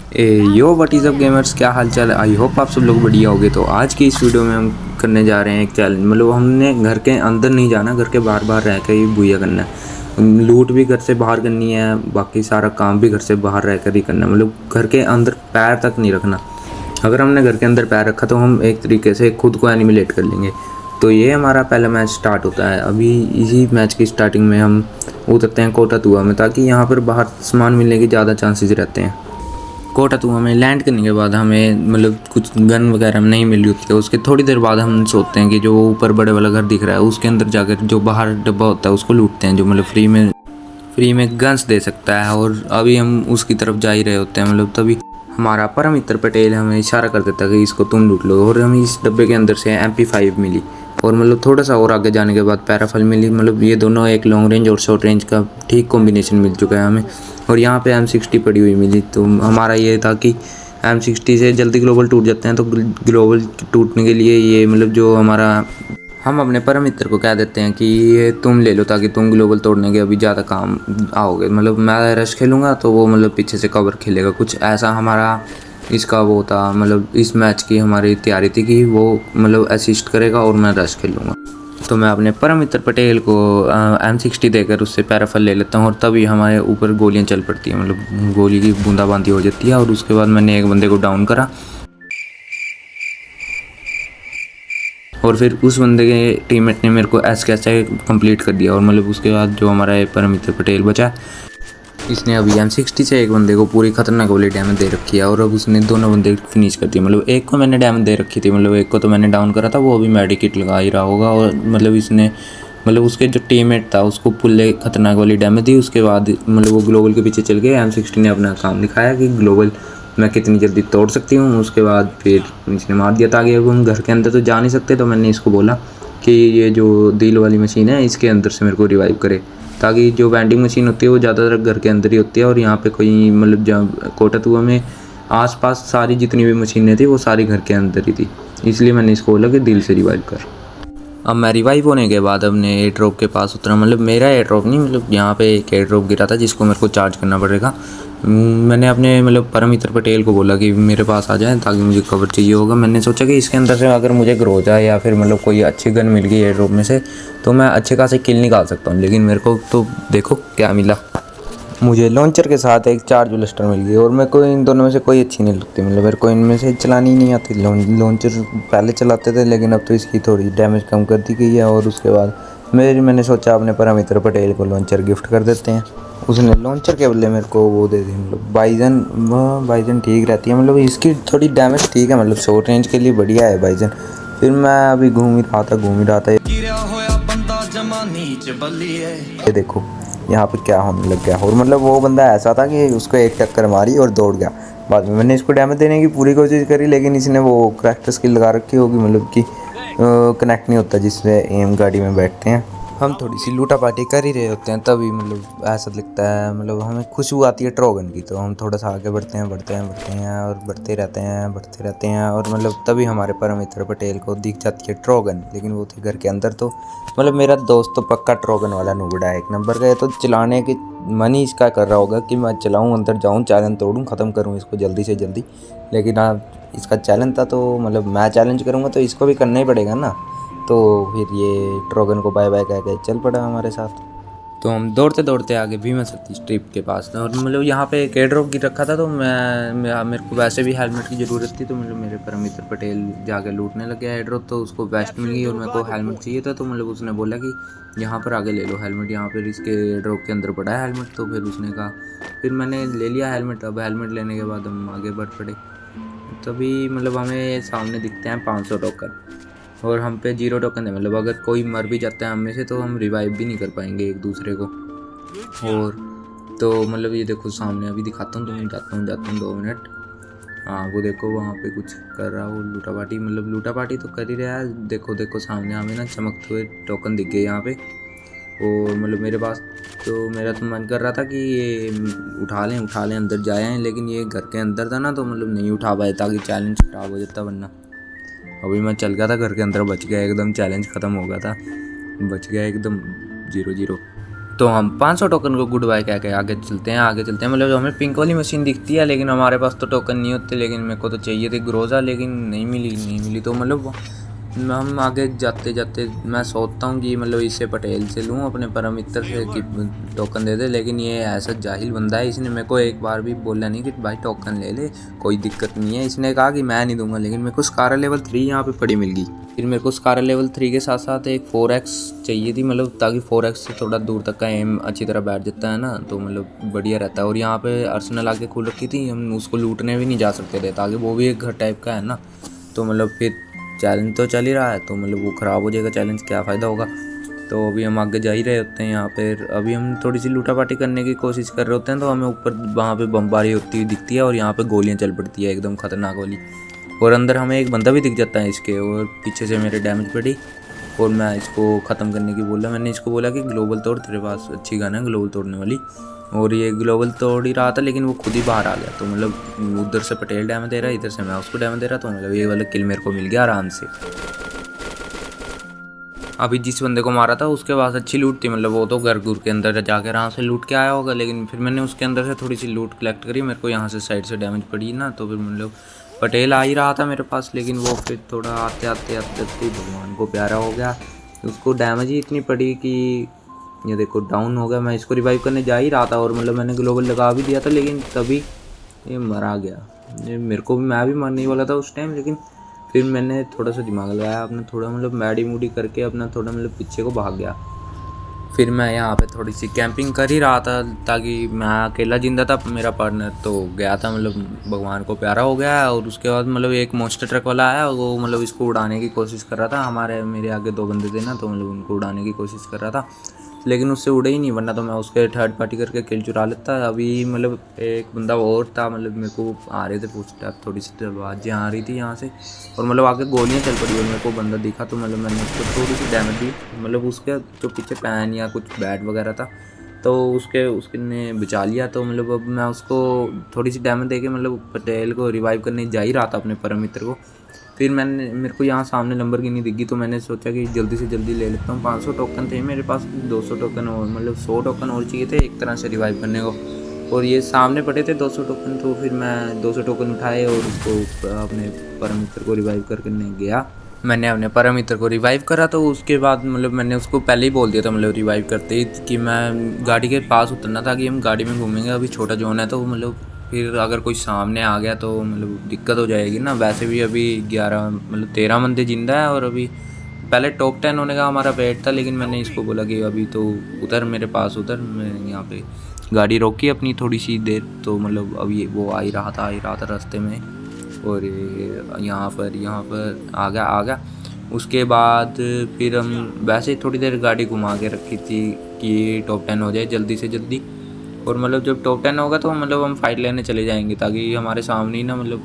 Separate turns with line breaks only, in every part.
Yo what is up gamers, क्या हाल चाल है। आई होप आप सब लोग बढ़िया होगे। तो आज की इस वीडियो में हम करने जा रहे हैं एक चैलेंज। मतलब हमने घर के अंदर नहीं जाना, घर के बाहर बाहर रह कर ही बुया करना है। लूट भी घर से बाहर करनी है, बाकी सारा काम भी घर से बाहर रह कर ही करना है। मतलब घर के अंदर पैर तक नहीं रखना। अगर हमने घर के अंदर पैर रखा तो हम एक तरीके से खुद को एनिमिलेट कर लेंगे। तो ये हमारा पहला मैच स्टार्ट होता है। अभी इसी मैच की स्टार्टिंग में हम उतरते हैं कोटा तुआ में, ताकि यहाँ पर बाहर सामान मिलने के ज़्यादा चांसेस रहते हैं। कोटा तुआ में लैंड करने के बाद हमें मतलब कुछ गन वगैरह नहीं मिल रही होती है। उसके थोड़ी देर बाद हम सोचते हैं कि जो ऊपर बड़े वाला घर दिख रहा है उसके अंदर जाकर जो बाहर डब्बा होता है उसको लूटते हैं, जो मतलब फ्री में गन्स दे सकता है। और अभी हम उसकी तरफ जा ही रहे होते हैं। मतलब तभी हमारा परम मित्र पटेल हमें इशारा कर देता है कि इसको तुम लूट लो। और हमें इस डब्बे के अंदर से MP5 मिली, और मतलब थोड़ा सा और आगे जाने के बाद पैराफल मिली। मतलब ये दोनों एक लॉन्ग रेंज और शॉर्ट रेंज का ठीक कॉम्बिनेशन मिल चुका है हमें। और यहाँ पे M60 पड़ी हुई मिली। तो हमारा ये था कि M60 से जल्दी ग्लोबल टूट जाते हैं, तो ग्लोबल टूटने के लिए ये मतलब जो हमारा हम अपने परम मित्र को कह देते हैं कि ये तुम ले लो, ताकि तुम ग्लोबल तोड़ने के अभी ज़्यादा काम आओगे। मतलब मैं रश खेलूँगा तो वो मतलब पीछे से कवर खेलेगा। कुछ ऐसा हमारा इसका वो था। मतलब इस मैच की हमारी तैयारी थी कि वो मतलब असिस्ट करेगा और मैं रश खेलूँगा। तो मैं अपने परम मित्र पटेल को M60 देकर उससे पैराफल ले लेता हूँ, और तभी हमारे ऊपर गोलियाँ चल पड़ती हैं। मतलब गोली की बूंदाबांदी हो जाती है। और उसके बाद मैंने एक बंदे को डाउन करा, और फिर उस बंदे के टीममेट ने मेरे को ऐसे कंप्लीट कर दिया। और मतलब उसके बाद जो हमारा परम मित्र पटेल बचा, इसने अभी M60 से एक बंदे को पूरी खतरनाक वाली डैमेज दे रखी है। और अब उसने दोनों बंदे फिनिश कर दिए। मतलब एक को मैंने डैमेज दे रखी थी, मतलब एक को तो मैंने डाउन करा था, वो अभी मेडिकेट लगा ही रहा होगा। और मतलब इसने मतलब उसके जो टीममेट था उसको पुल्ले खतरनाक वाली डैमेज दी। उसके बाद मतलब वो ग्लोबल के पीछे चल गए। M60 ने अपना काम दिखाया कि ग्लोबल मैं कितनी जल्दी तोड़ सकती हूँ। उसके बाद फिर इसने मार दिया। ताकि अब हम घर के अंदर तो जा नहीं सकते, तो मैंने इसको बोला कि ये जो दिल वाली मशीन है इसके अंदर से मेरे को रिवाइव करे, ताकि जो वेंडिंग मशीन होती है वो ज़्यादातर घर के अंदर ही होती है। और यहाँ पे कोई मतलब जब कोटा तुआ में आसपास सारी जितनी भी मशीनें थी वो सारी घर के अंदर ही थी। इसलिए मैंने इसको बोला कि दिल से रिवाइव कर। अब मैं रिवाइव होने के बाद अपने एयर ड्रॉप के पास उतरा। मतलब मेरा एयर ड्रॉप नहीं, मतलब यहाँ पे एक एयर ड्रॉप गिरा था जिसको मेरे को चार्ज करना पड़ेगा। मैंने अपने मतलब परम मित्र पटेल को बोला कि मेरे पास आ जाए, ताकि मुझे कवर चाहिए होगा। मैंने सोचा कि इसके अंदर से अगर मुझे ग्रोजा या फिर मतलब कोई अच्छी गन मिल गई एयर ड्रॉप में से, तो मैं अच्छे खासे किल निकाल सकता हूँ। लेकिन मेरे को तो देखो क्या मिला। मुझे लॉन्चर के साथ एक चार्ज ब्लास्टर मिल गई। और मेरे को इन दोनों में से कोई अच्छी नहीं लगती। मतलब मेरे को इनमें से चलानी ही नहीं आती। लॉन्चर पहले चलाते थे, लेकिन अब तो इसकी थोड़ी डैमेज कम कर दी गई है। और उसके बाद मैंने सोचा अपने परम मित्र पटेल को लॉन्चर गिफ्ट कर देते हैं। उसने लॉन्चर के बदले मेरे को वो दे दी, मतलब बाइजन ठीक रहती है। मतलब इसकी थोड़ी डैमेज ठीक है, मतलब शॉर्ट रेंज के लिए बढ़िया है बाइजन। फिर मैं अभी घूम ही रहा था। ये देखो यहाँ पे क्या होने लग गया। और मतलब वो बंदा ऐसा था कि उसको एक टक्कर मारी और दौड़ गया। बाद में मैंने इसको डैमेज देने की पूरी कोशिश करी, लेकिन इसने वो क्रैक्टर स्किल लगा रखी होगी, मतलब कि कनेक्ट नहीं होता जिससे एम गाड़ी में बैठते हैं। हम थोड़ी सी लूटा पार्टी कर ही रहे होते हैं, तभी मतलब ऐसा लगता है, मतलब हमें खुशबू आती है ट्रोगन की। तो हम थोड़ा सा आगे बढ़ते हैं और बढ़ते रहते हैं। और मतलब तभी हमारे परम मित्र पटेल को दिख जाती है ट्रोगन, लेकिन वो थे घर के अंदर। तो मतलब मेरा दोस्त तो पक्का ट्रोगन वाला नुबड़ा है, एक नंबर का है। तो चलाने की मन ही इसका कर रहा होगा कि मैं चलाऊँ, अंदर जाऊँ, चैलेंज तोड़ूँ, ख़त्म करूँ इसको जल्दी से जल्दी। लेकिन आप इसका चैलेंज था, तो मतलब मैं चैलेंज करूँगा तो इसको भी करना ही पड़ेगा ना। तो फिर ये ट्रोगन को बाय बाय कह के चल पड़ा हमारे साथ। तो हम दौड़ते दौड़ते आगे भीमा सती स्ट्रिप के पास था। और मतलब यहाँ पे एक एयर ड्रॉप गिर रखा था। तो मेरे को वैसे भी हेलमेट की ज़रूरत थी। तो मतलब मेरे परम मित्र पटेल जाके लूटने लग गया एयर ड्रॉप। तो उसको वेस्ट मिल गई और मेरे को हेलमेट चाहिए था। तो मतलब उसने बोला कि यहाँ पर आगे ले लो हेलमेट, यहाँ पर इसके एयर ड्रॉप के अंदर पड़ा है हेलमेट। तो फिर उसने कहा, फिर मैंने ले लिया हेलमेट। अब हेलमेट लेने के बाद हम आगे बढ़ पड़े। तभी मतलब हमें सामने दिखते हैं 500 टोकन, और हम पे 0 टोकन है। मतलब अगर कोई मर भी जाता है हम में से, तो हम रिवाइव भी नहीं कर पाएंगे एक दूसरे को। और तो मतलब ये देखो सामने अभी दिखाता हूँ तुम्हें, जाता हूँ 2 मिनट। हाँ वो देखो वहाँ पे कुछ कर रहा है वो लूटा पार्टी। मतलब लूटा पार्टी तो कर ही रहा है। देखो सामने हमें ना चमकते हुए टोकन दिख गए यहाँ पे। और मतलब मेरे पास तो मेरा तो मन कर रहा था कि ये उठा लें अंदर जाए हैं, लेकिन ये घर के अंदर था ना, तो मतलब नहीं उठा पाए, ताकि चैलेंज खराब हो जाता वरना। अभी मैं चल गया था घर के अंदर, बच गया एकदम, चैलेंज ख़त्म हो गया था, बच गया एकदम 0-0। तो हम 500 टोकन को गुड बाय कह के आगे चलते हैं मतलब जो हमें पिंक वाली मशीन दिखती है, लेकिन हमारे पास तो टोकन नहीं होते। लेकिन मेरे को तो चाहिए थी ग्रोजा, लेकिन नहीं मिली। तो मतलब हम आगे जाते जाते मैं सोचता हूँ कि मतलब इससे पटेल से लूँ, अपने परम मित्र से कि टोकन दे दे। लेकिन ये ऐसा जाहिल बंदा है, इसने मेरे को एक बार भी बोला नहीं कि भाई टोकन ले ले, कोई दिक्कत नहीं है। इसने कहा कि मैं नहीं दूंगा। लेकिन मेरे को स्कारर लेवल 3 यहाँ पे पड़ी मिल गई। फिर मेरे को स्कारर लेवल 3 के साथ साथ एक 4x चाहिए थी, मतलब ताकि 4x से थोड़ा दूर तक का एम अच्छी तरह बैठ जाता है ना, तो मतलब बढ़िया रहता है। और यहाँ पे अर्सेनल आगे खुल रखी थी, हम उसको लूटने भी नहीं जा सकते थे, ताकि वो भी एक घर टाइप का है ना। तो मतलब फिर चैलेंज तो चल ही रहा है, तो मतलब वो ख़राब हो जाएगा चैलेंज, क्या फ़ायदा होगा। तो अभी हम आगे जा ही रहे होते हैं। यहाँ पर अभी हम थोड़ी सी लूटापाटी करने की कोशिश कर रहे होते हैं, तो हमें ऊपर वहाँ पे बमबारी होती हुई दिखती है और यहाँ पे गोलियाँ चल पड़ती है एकदम ख़तरनाक वाली। और अंदर हमें एक बंदा भी दिख जाता है इसके, और पीछे से मेरे डैमेज पड़ी और मैं इसको ख़त्म करने की बोला। मैंने इसको बोला कि ग्लोबल तोड़, तेरे पास अच्छी गन है ग्लोबल तोड़ने वाली। और ये ग्लोबल तोड़ ही रहा था, लेकिन वो खुद ही बाहर आ गया। तो मतलब उधर से पटेल डैमेज दे रहा है, इधर से मैं उसको डैमेज दे रहा। तो मतलब ये वाला किल मेरे को मिल गया आराम से। अभी जिस बंदे को मारा था उसके पास अच्छी लूट थी, मतलब वो तो घर घुर के अंदर जाकर आराम से लूट के आया होगा। लेकिन फिर मैंने उसके अंदर से थोड़ी सी लूट कलेक्ट करी, मेरे को यहाँ से साइड से डैमेज पड़ी ना, तो फिर मतलब पटेल आ ही रहा था मेरे पास। लेकिन वो फिर थोड़ा आते आते भगवान को प्यारा हो गया, उसको डैमेज ही इतनी पड़ी कि ये देखो डाउन हो गया। मैं इसको रिवाइव करने जा ही रहा था और मतलब मैंने ग्लोबल लगा भी दिया था, लेकिन तभी ये मरा गया। ये मेरे को भी, मैं भी मरने वाला था उस टाइम, लेकिन फिर मैंने थोड़ा सा दिमाग लगाया अपना, थोड़ा मतलब मैडी मूडी करके अपना थोड़ा मतलब पीछे को भाग गया। फिर मैं यहाँ पे थोड़ी सी कैंपिंग कर ही रहा था, ताकि मैं अकेला जिंदा था, मेरा पार्टनर तो गया था, मतलब भगवान को प्यारा हो गया। और उसके बाद मतलब एक मोस्टर ट्रक वाला आया, वो मतलब इसको उड़ाने की कोशिश कर रहा था। मेरे आगे 2 बंदे थे ना, तो मतलब उनको उड़ाने की कोशिश कर रहा था, लेकिन उससे उड़े ही नहीं, वरना तो मैं उसके थर्ड पार्टी करके किल चुरा लेता। अभी मतलब एक बंदा और था, मतलब मेरे को आ रहे थे फुटस्टेप, थोड़ी सी आवाज़ें आ रही थी यहाँ से, और मतलब आगे गोलियाँ चल पड़ी और मेरे को बंदा दिखा, तो मतलब मैंने उसको थोड़ी सी डैमेज दी। मतलब उसके जो पीछे पैन या कुछ बैट वगैरह था, तो उसने बचा लिया। तो मतलब अब मैं उसको थोड़ी सी डैमेज दे के मतलब पटेल को रिवाइव करने जा ही रहा था, अपने परम मित्र को। फिर मेरे को यहाँ सामने लंबरगिनी दिखी, तो मैंने सोचा कि जल्दी से जल्दी ले लेता हूँ। 500 टोकन थे मेरे पास, 200 टोकन और मतलब 100 टोकन और चाहिए थे एक तरह से रिवाइव करने को, और ये सामने पड़े थे 200 टोकन। तो फिर मैं 200 टोकन उठाए और उसको अपने परम मित्र को रिवाइव करने गया। मैंने अपने परम मित्र को रिवाइव करा, तो उसके बाद मतलब मैंने उसको पहले ही बोल दिया था, मतलब रिवाइव करते ही, कि मैं गाड़ी के पास उतरना था, कि हम गाड़ी में घूमेंगे, अभी छोटा जोन है, तो मतलब फिर अगर कोई सामने आ गया तो मतलब दिक्कत हो जाएगी ना। वैसे भी अभी 11 मतलब 13 बंदे जिंदा है, और अभी पहले टॉप 10 होने का हमारा वेट था। लेकिन मैंने इसको बोला कि अभी तो उधर मेरे पास उधर, मैं यहाँ पे गाड़ी रोकी अपनी थोड़ी सी देर, तो मतलब अभी वो आ ही रहा था रास्ते में, और यहाँ पर आ गया। उसके बाद फिर हम वैसे ही थोड़ी देर गाड़ी घुमा के रखी थी कि टॉप 10 हो जाए जल्दी से जल्दी। और मतलब जब टॉप 10 होगा तो मतलब हम फाइट लेने चले जाएंगे, ताकि हमारे सामने ही ना मतलब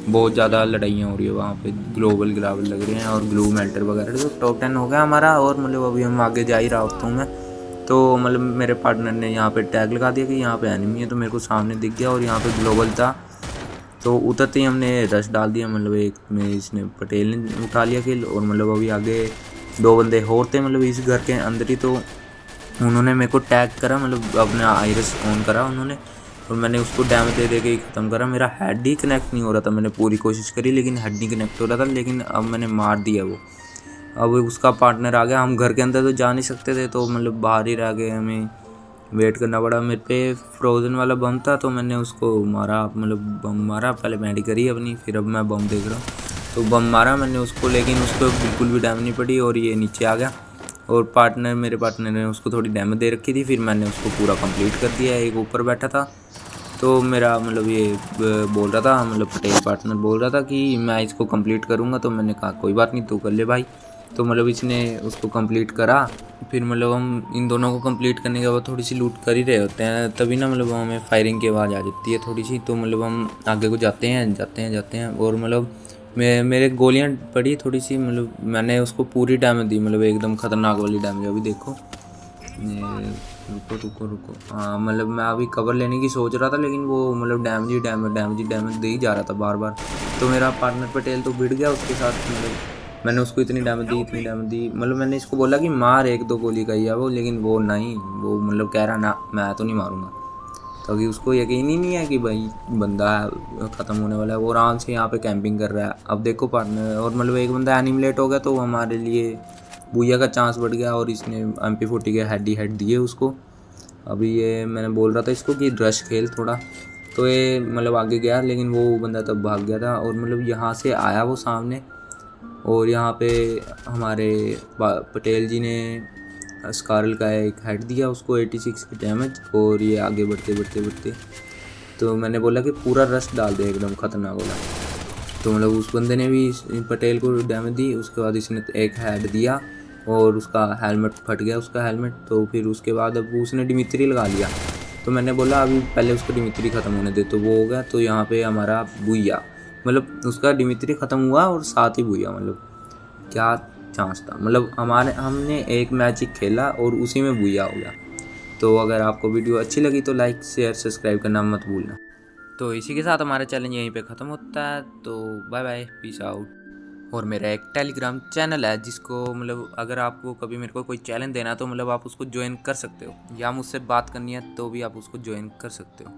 बहुत ज़्यादा लड़ाइयाँ हो रही है वहाँ पे, ग्लोबल लग रहे हैं और ग्लू मेल्टर वगैरह। तो टॉप 10 हो गया हमारा, और मतलब अभी हम आगे जा ही रहा होता हूँ मैं। तो मतलब मेरे पार्टनर ने यहाँ पे टैग लगा दिया कि यहाँ पे एनिमी है, तो मेरे को सामने दिख गया और यहाँ पे ग्लोबल था। तो उतरते ही हमने रश डाल दिया, मतलब एक में इसने पटेल ने उठा लिया किल, और मतलब अभी आगे 2 बंदे और थे मतलब इस घर के अंदर ही। तो उन्होंने मेरे को टैग करा, मतलब अपना आइरिस ऑन करा उन्होंने, और मैंने उसको डैमेज दे के ख़त्म करा। मेरा हेड ही कनेक्ट नहीं हो रहा था, मैंने पूरी कोशिश करी लेकिन हेड नहीं कनेक्ट हो रहा था, लेकिन अब मैंने मार दिया वो। अब उसका पार्टनर आ गया, हम घर के अंदर तो जा नहीं सकते थे, तो मतलब बाहर ही रह गए, हमें वेट करना पड़ा। मेरे पे फ्रोज़न वाला बम था, तो मैंने उसको मारा, मतलब बम मारा, पहले मैडी करी अपनी, फिर अब मैं बम देख रहा हूँ। तो बम मारा मैंने उसको, लेकिन उसको बिल्कुल भी डैमेज नहीं पड़ी, और ये नीचे आ गया। और मेरे पार्टनर ने उसको थोड़ी डैमेज दे रखी थी, फिर मैंने उसको पूरा कंप्लीट कर दिया। एक ऊपर बैठा था, तो मेरा मतलब ये बोल रहा था, मतलब पटेल पार्टनर बोल रहा था कि मैं इसको कंप्लीट करूँगा, तो मैंने कहा कोई बात नहीं, तू कर ले भाई। तो मतलब इसने उसको कंप्लीट करा। फिर मतलब हम इन दोनों को कंप्लीट करने के बाद थोड़ी सी लूट कर ही रहे होते हैं, तभी ना मतलब हमें फायरिंग की आवाज़ आ जाती है थोड़ी सी। तो मतलब हम आगे को जाते हैं और मतलब मेरे गोलियां पड़ी थोड़ी सी, मतलब मैंने उसको पूरी डैमेज दी, मतलब एकदम ख़तरनाक वाली डैमेज। अभी देखो, रुको, हाँ मतलब मैं अभी कवर लेने की सोच रहा था, लेकिन वो मतलब डैमेज दे ही जा रहा था बार बार। तो मेरा पार्टनर पटेल तो भिड़ गया उसके साथ, मतलब मैंने उसको इतनी डैमेज दी, मतलब मैंने इसको बोला कि मार 1-2 गोली कही है वो, लेकिन वो नहीं, वो मतलब कह रहा ना मैं तो नहीं मारूंगा। तो अभी उसको यकीन ही नहीं है कि भाई बंदा ख़त्म होने वाला है। वो आराम से यहाँ पे कैंपिंग कर रहा है। अब देखो पार्टनर, और मतलब एक बंदा एनिमिलेट हो गया तो हमारे लिए बुया का चांस बढ़ गया, और इसने MP40 के हेड ही हेड दिए उसको। अभी ये मैंने बोल रहा था इसको कि रश खेल थोड़ा, तो ये मतलब आगे गया, लेकिन वो बंदा तब भाग गया था। और मतलब यहाँ से आया वो सामने, और यहाँ पे हमारे पटेल जी ने स्कारल का एक हेड दिया उसको 86 की डैमेज। और ये आगे बढ़ते बढ़ते बढ़ते, तो मैंने बोला कि पूरा रश डाल दे एकदम खतरनाक वाला। तो मतलब उस बंदे ने भी पटेल को डैमेज दी। उसके बाद इसने एक हेड दिया और उसका हेलमेट फट गया, उसका हेलमेट। तो फिर उसके बाद अब उसने डिमित्री लगा लिया। तो मैंने बोला अभी पहले उसका डिमित्री ख़त्म होने दे, तो वो हो गया। तो यहाँ पे हमारा बुया, मतलब उसका डिमित्री ख़त्म हुआ और साथ ही बुया, मतलब क्या चांस था। मतलब हमने एक मैच ही खेला और उसी में बुया हो गया। तो अगर आपको वीडियो अच्छी लगी तो लाइक शेयर सब्सक्राइब करना मत भूलना। तो इसी के साथ हमारा चैलेंज यहीं पे ख़त्म होता है। तो बाय बाय, पीस आउट। और मेरा एक टेलीग्राम चैनल है जिसको मतलब अगर आपको कभी मेरे को कोई चैलेंज देना है तो मतलब आप उसको ज्वाइन कर सकते हो, या मुझसे बात करनी है तो भी आप उसको ज्वाइन कर सकते हो।